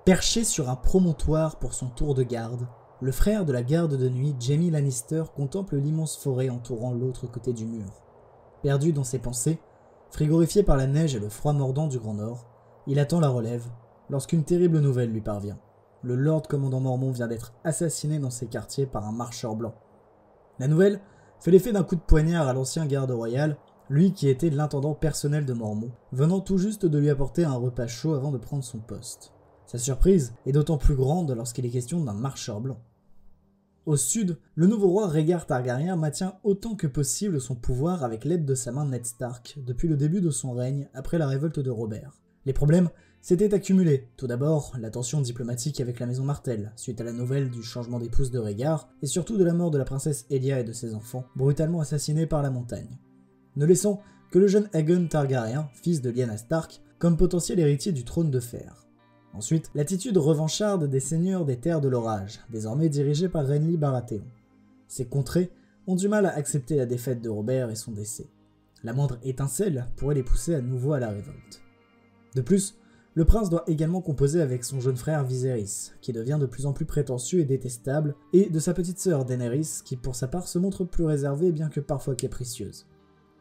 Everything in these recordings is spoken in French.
Perché sur un promontoire pour son tour de garde, le frère de la garde de nuit, Jaime Lannister, contemple l'immense forêt entourant l'autre côté du mur. Perdu dans ses pensées, frigorifié par la neige et le froid mordant du Grand Nord, il attend la relève lorsqu'une terrible nouvelle lui parvient. Le Lord Commandant Mormont vient d'être assassiné dans ses quartiers par un marcheur blanc. La nouvelle fait l'effet d'un coup de poignard à l'ancien garde royal, lui qui était l'intendant personnel de Mormont, venant tout juste de lui apporter un repas chaud avant de prendre son poste. Sa surprise est d'autant plus grande lorsqu'il est question d'un marcheur blanc. Au sud, le nouveau roi Rhaegar Targaryen maintient autant que possible son pouvoir avec l'aide de sa main Ned Stark depuis le début de son règne après la révolte de Robert. Les problèmes s'étaient accumulés. Tout d'abord, la tension diplomatique avec la maison Martell, suite à la nouvelle du changement d'épouse de Rhaegar, et surtout de la mort de la princesse Elia et de ses enfants, brutalement assassinés par la montagne. Ne laissant que le jeune Aegon Targaryen, fils de Lyanna Stark, comme potentiel héritier du trône de fer. Ensuite, l'attitude revancharde des seigneurs des terres de l'orage, désormais dirigés par Renly Baratheon. Ces contrées ont du mal à accepter la défaite de Robert et son décès. La moindre étincelle pourrait les pousser à nouveau à la révolte. De plus, le prince doit également composer avec son jeune frère Viserys, qui devient de plus en plus prétentieux et détestable, et de sa petite sœur Daenerys, qui pour sa part se montre plus réservée bien que parfois capricieuse.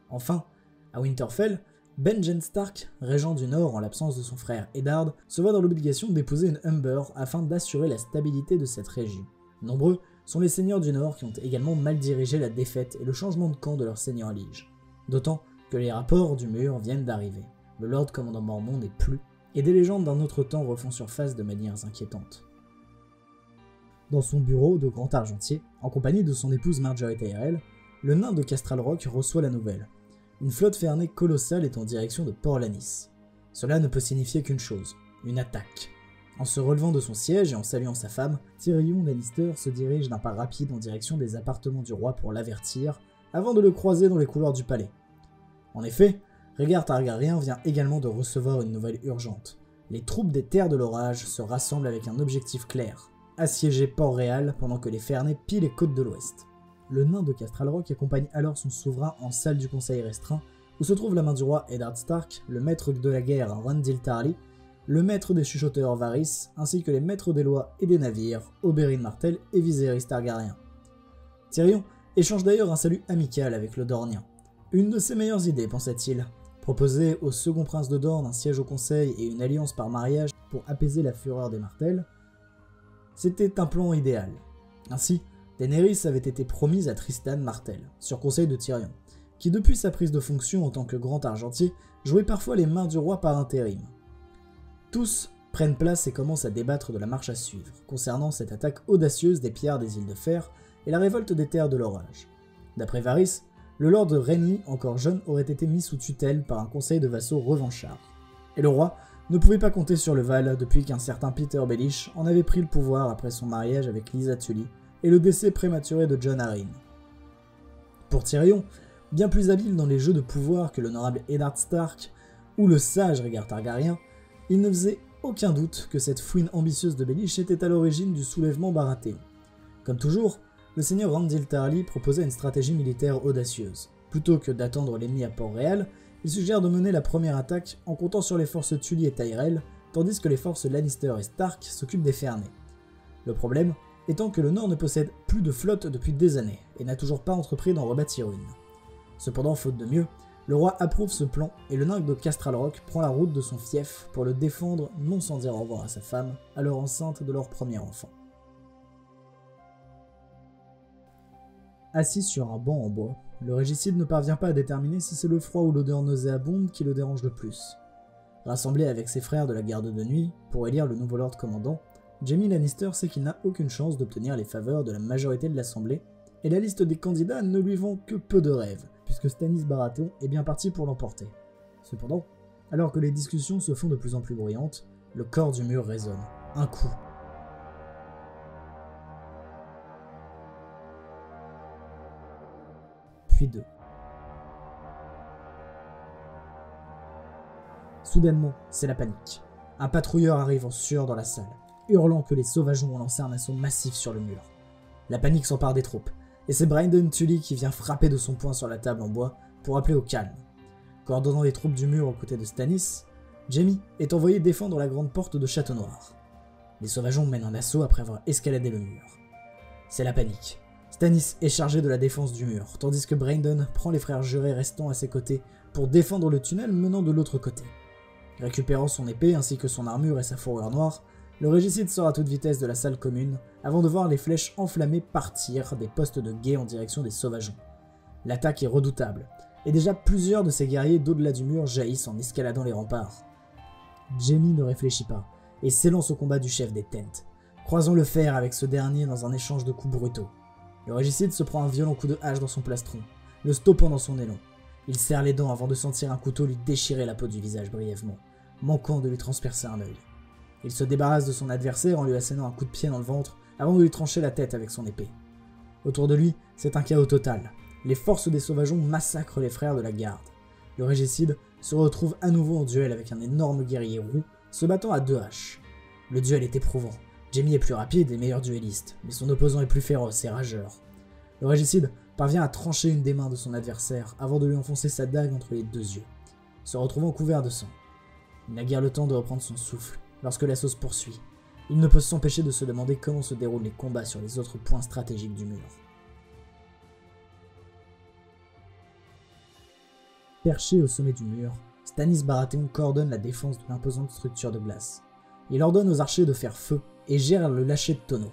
Enfin, à Winterfell, Benjen Stark, régent du Nord en l'absence de son frère Eddard, se voit dans l'obligation d'épouser une Humber afin d'assurer la stabilité de cette région. Nombreux sont les seigneurs du Nord qui ont également mal dirigé la défaite et le changement de camp de leur seigneur liege. D'autant que les rapports du mur viennent d'arriver. Le Lord Commandant Mormont n'est plus, et des légendes d'un autre temps refont surface de manières inquiétantes. Dans son bureau de grand argentier, en compagnie de son épouse Margaery Tyrell, le nain de Castral Rock reçoit la nouvelle. Une flotte ferrée colossale est en direction de Port Lannis. Cela ne peut signifier qu'une chose, une attaque. En se relevant de son siège et en saluant sa femme, Tyrion Lannister se dirige d'un pas rapide en direction des appartements du roi pour l'avertir, avant de le croiser dans les couloirs du palais. En effet, Rhaegar Targaryen vient également de recevoir une nouvelle urgente. Les troupes des Terres de l'Orage se rassemblent avec un objectif clair, assiéger Port-Réal pendant que les Fernet pillent les côtes de l'Ouest. Le nain de Castral Rock accompagne alors son souverain en salle du conseil restreint, où se trouve la main du roi Eddard Stark, le maître de la guerre Randyll Tarly, le maître des chuchoteurs Varys, ainsi que les maîtres des lois et des navires, Oberyn Martell et Viserys Targaryen. Tyrion échange d'ailleurs un salut amical avec le Dornien. Une de ses meilleures idées, pensait-il. Proposer au second prince de Dorne un siège au conseil et une alliance par mariage pour apaiser la fureur des Martell, c'était un plan idéal. Ainsi, Daenerys avait été promise à Tristan Martell, sur conseil de Tyrion, qui depuis sa prise de fonction en tant que grand argentier, jouait parfois les mains du roi par intérim. Tous prennent place et commencent à débattre de la marche à suivre, concernant cette attaque audacieuse des pillards des îles de Fer et la révolte des terres de l'orage. D'après Varys, le lord Renly, encore jeune, aurait été mis sous tutelle par un conseil de vassaux revanchards. Et le roi ne pouvait pas compter sur le Val depuis qu'un certain Peter Baelish en avait pris le pouvoir après son mariage avec Lysa Tully et le décès prématuré de Jon Arryn. Pour Tyrion, bien plus habile dans les jeux de pouvoir que l'honorable Eddard Stark ou le sage Rhaegar Targaryen, il ne faisait aucun doute que cette fouine ambitieuse de Baelish était à l'origine du soulèvement Baratheon. Comme toujours, le seigneur Randyll Tarly proposait une stratégie militaire audacieuse. Plutôt que d'attendre l'ennemi à Port-Réal, il suggère de mener la première attaque en comptant sur les forces Tully et Tyrell, tandis que les forces Lannister et Stark s'occupent des Fernet. Le problème étant que le Nord ne possède plus de flotte depuis des années, et n'a toujours pas entrepris d'en rebâtir une. Cependant, faute de mieux, le roi approuve ce plan, et le nain de Castral Rock prend la route de son fief pour le défendre, non sans dire au revoir à sa femme, alors enceinte de leur premier enfant. Assis sur un banc en bois, le régicide ne parvient pas à déterminer si c'est le froid ou l'odeur nauséabonde qui le dérange le plus. Rassemblé avec ses frères de la garde de nuit pour élire le nouveau Lord Commandant, Jaime Lannister sait qu'il n'a aucune chance d'obtenir les faveurs de la majorité de l'Assemblée, et la liste des candidats ne lui vend que peu de rêves, puisque Stannis Baratheon est bien parti pour l'emporter. Cependant, alors que les discussions se font de plus en plus bruyantes, le corps du mur résonne. Un coup. Puis deux. Soudainement, c'est la panique. Un patrouilleur arrive en sueur dans la salle, hurlant que les sauvageons ont lancé un assaut massif sur le mur. La panique s'empare des troupes, et c'est Brynden Tully qui vient frapper de son poing sur la table en bois pour appeler au calme. Coordonnant les troupes du mur aux côtés de Stannis, Jaime est envoyé défendre la grande porte de Château Noir. Les sauvageons mènent un assaut après avoir escaladé le mur. C'est la panique. Stannis est chargé de la défense du mur, tandis que Brandon prend les frères jurés restants à ses côtés pour défendre le tunnel menant de l'autre côté. Récupérant son épée ainsi que son armure et sa fourrure noire, le régicide sort à toute vitesse de la salle commune avant de voir les flèches enflammées partir des postes de guet en direction des sauvageons. L'attaque est redoutable, et déjà plusieurs de ses guerriers d'au-delà du mur jaillissent en escaladant les remparts. Jaime ne réfléchit pas et s'élance au combat du chef des Tentes, croisant le fer avec ce dernier dans un échange de coups brutaux. Le régicide se prend un violent coup de hache dans son plastron, le stoppant dans son élan. Il serre les dents avant de sentir un couteau lui déchirer la peau du visage brièvement, manquant de lui transpercer un œil. Il se débarrasse de son adversaire en lui assénant un coup de pied dans le ventre avant de lui trancher la tête avec son épée. Autour de lui, c'est un chaos total. Les forces des sauvageons massacrent les frères de la garde. Le régicide se retrouve à nouveau en duel avec un énorme guerrier roux, se battant à 2 haches. Le duel est éprouvant. Jaime est plus rapide et meilleur duelliste, mais son opposant est plus féroce et rageur. Le régicide parvient à trancher une des mains de son adversaire avant de lui enfoncer sa dague entre les 2 yeux, se retrouvant couvert de sang. Il n'a guère le temps de reprendre son souffle lorsque l'assaut se poursuit. Il ne peut s'empêcher de se demander comment se déroulent les combats sur les autres points stratégiques du mur. Perché au sommet du mur, Stannis Baratheon coordonne la défense de l'imposante structure de glace. Il ordonne aux archers de faire feu et gère le lâcher de tonneaux.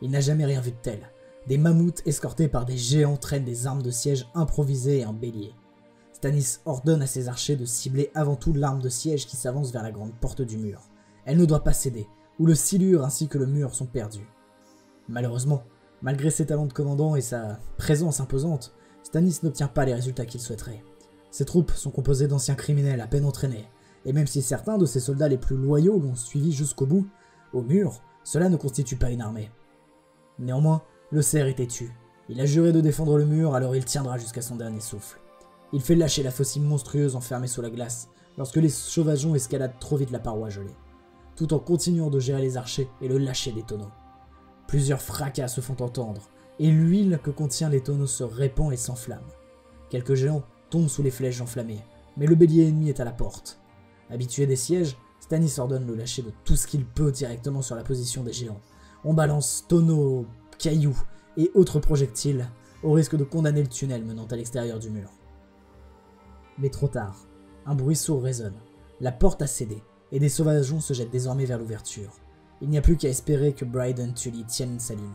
Il n'a jamais rien vu de tel. Des mammouths escortés par des géants traînent des armes de siège improvisées et un bélier. Stannis ordonne à ses archers de cibler avant tout l'arme de siège qui s'avance vers la grande porte du mur. Elle ne doit pas céder, ou le silure ainsi que le mur sont perdus. Malheureusement, malgré ses talents de commandant et sa présence imposante, Stannis n'obtient pas les résultats qu'il souhaiterait. Ses troupes sont composées d'anciens criminels à peine entraînés, et même si certains de ses soldats les plus loyaux l'ont suivi jusqu'au bout, au mur, cela ne constitue pas une armée. Néanmoins, le cerf est têtu. Il a juré de défendre le mur, alors il tiendra jusqu'à son dernier souffle. Il fait lâcher la faucille monstrueuse enfermée sous la glace, lorsque les sauvageons escaladent trop vite la paroi gelée, tout en continuant de gérer les archers et le lâcher des tonneaux. Plusieurs fracas se font entendre, et l'huile que contient les tonneaux se répand et s'enflamme. Quelques géants tombent sous les flèches enflammées, mais le bélier ennemi est à la porte. Habitué des sièges, Stannis ordonne le lâcher de tout ce qu'il peut directement sur la position des géants. On balance tonneaux, cailloux et autres projectiles, au risque de condamner le tunnel menant à l'extérieur du mur. Mais trop tard, un bruit sourd résonne, la porte a cédé, et des sauvageons se jettent désormais vers l'ouverture. Il n'y a plus qu'à espérer que Brandon Tully tienne sa ligne.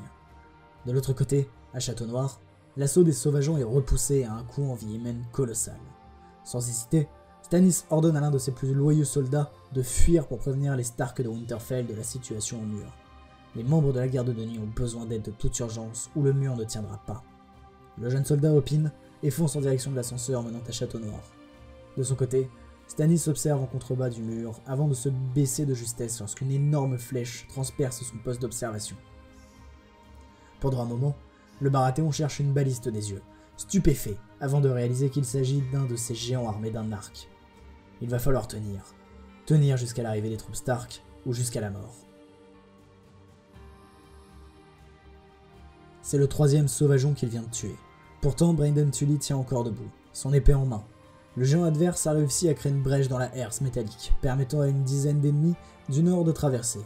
De l'autre côté, à Château Noir, l'assaut des sauvageons est repoussé à un coup en vie humaine colossal. Sans hésiter, Stannis ordonne à l'un de ses plus loyaux soldats de fuir pour prévenir les Stark de Winterfell de la situation au mur. Les membres de la garde de nuit ont besoin d'aide de toute urgence ou le mur ne tiendra pas. Le jeune soldat opine et fonce en direction de l'ascenseur menant à Château Noir. De son côté, Stannis observe en contrebas du mur avant de se baisser de justesse lorsqu'une énorme flèche transperce son poste d'observation. Pendant un moment, le Baratheon cherche une baliste des yeux, stupéfait, avant de réaliser qu'il s'agit d'un de ces géants armés d'un arc. Il va falloir tenir jusqu'à l'arrivée des troupes Stark ou jusqu'à la mort. C'est le 3e sauvageon qu'il vient de tuer. Pourtant, Brandon Tully tient encore debout, son épée en main. Le géant adverse a réussi à créer une brèche dans la herse métallique, permettant à une dizaine d'ennemis du nord de traverser.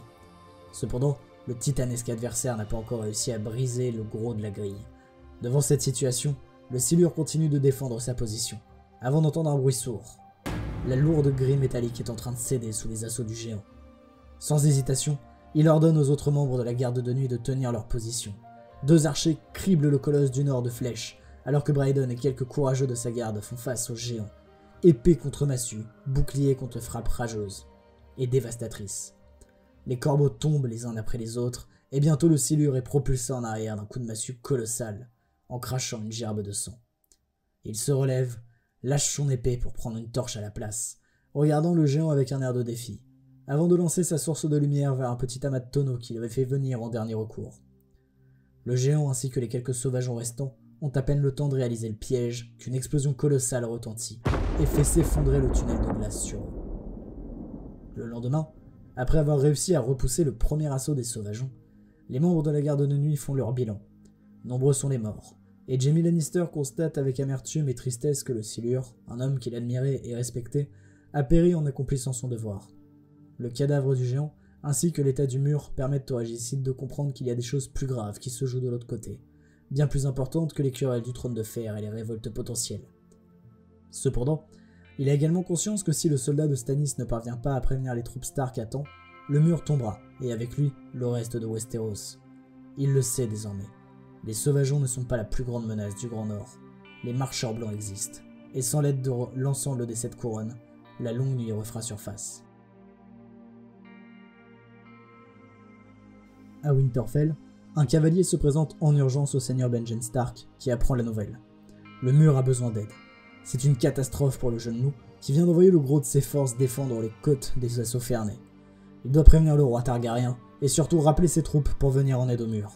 Cependant, le titanesque adversaire n'a pas encore réussi à briser le gros de la grille. Devant cette situation, le silure continue de défendre sa position, avant d'entendre un bruit sourd. La lourde grille métallique est en train de céder sous les assauts du géant. Sans hésitation, il ordonne aux autres membres de la garde de nuit de tenir leur position. 2 archers criblent le colosse du nord de flèches, alors que Brandon et quelques courageux de sa garde font face au géant. Épée contre massue, bouclier contre frappe rageuse et dévastatrice. Les corbeaux tombent les uns après les autres, et bientôt le silure est propulsé en arrière d'un coup de massue colossal, en crachant une gerbe de sang. Il se relève, lâche son épée pour prendre une torche à la place, regardant le géant avec un air de défi, avant de lancer sa source de lumière vers un petit amas de tonneaux qu'il avait fait venir en dernier recours. Le géant ainsi que les quelques sauvageons restants ont à peine le temps de réaliser le piège qu'une explosion colossale retentit et fait s'effondrer le tunnel de glace sur eux. Le lendemain, après avoir réussi à repousser le premier assaut des sauvageons, les membres de la garde de nuit font leur bilan. Nombreux sont les morts, et Jaime Lannister constate avec amertume et tristesse que le silure, un homme qu'il admirait et respectait, a péri en accomplissant son devoir. Le cadavre du géant ainsi que l'état du mur permettent au régicide de comprendre qu'il y a des choses plus graves qui se jouent de l'autre côté, bien plus importantes que les querelles du trône de fer et les révoltes potentielles. Cependant, il a également conscience que si le soldat de Stannis ne parvient pas à prévenir les troupes Stark à temps, le mur tombera, et avec lui, le reste de Westeros. Il le sait désormais. Les sauvageons ne sont pas la plus grande menace du Grand Nord. Les marcheurs blancs existent, et sans l'aide de l'ensemble des 7 couronnes, la longue nuit refera surface. À Winterfell, un cavalier se présente en urgence au seigneur Benjen Stark, qui apprend la nouvelle. Le mur a besoin d'aide. C'est une catastrophe pour le jeune loup, qui vient d'envoyer le gros de ses forces défendre les côtes des assauts Fernés. Il doit prévenir le roi Targaryen, et surtout rappeler ses troupes pour venir en aide au mur.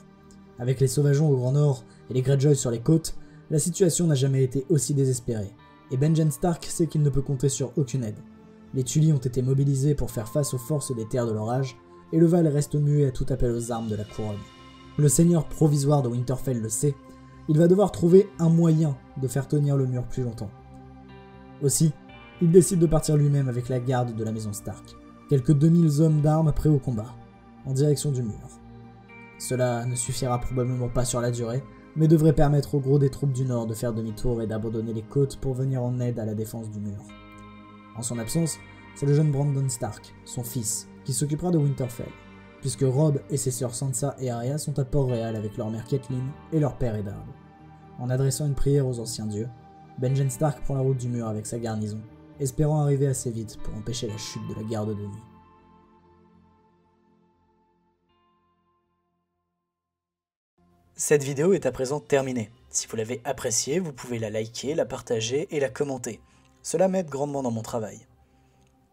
Avec les sauvageons au Grand Nord et les Greyjoy sur les côtes, la situation n'a jamais été aussi désespérée, et Benjen Stark sait qu'il ne peut compter sur aucune aide. Les Tully ont été mobilisés pour faire face aux forces des terres de l'orage, et le Val reste muet à tout appel aux armes de la couronne. Le seigneur provisoire de Winterfell le sait, il va devoir trouver un moyen de faire tenir le mur plus longtemps. Aussi, il décide de partir lui-même avec la garde de la maison Stark, quelques 2000 hommes d'armes prêts au combat, en direction du mur. Cela ne suffira probablement pas sur la durée, mais devrait permettre au gros des troupes du Nord de faire demi-tour et d'abandonner les côtes pour venir en aide à la défense du mur. En son absence, c'est le jeune Brandon Stark, son fils, qui s'occupera de Winterfell, puisque Robb et ses sœurs Sansa et Arya sont à Port-Réal avec leur mère Catelyn et leur père Eddard. En adressant une prière aux anciens dieux, Benjen Stark prend la route du mur avec sa garnison, espérant arriver assez vite pour empêcher la chute de la garde de nuit. Cette vidéo est à présent terminée. Si vous l'avez appréciée, vous pouvez la liker, la partager et la commenter. Cela m'aide grandement dans mon travail.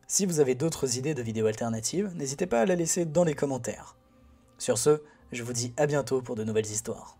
Si vous avez d'autres idées de vidéos alternatives, n'hésitez pas à la laisser dans les commentaires. Sur ce, je vous dis à bientôt pour de nouvelles histoires.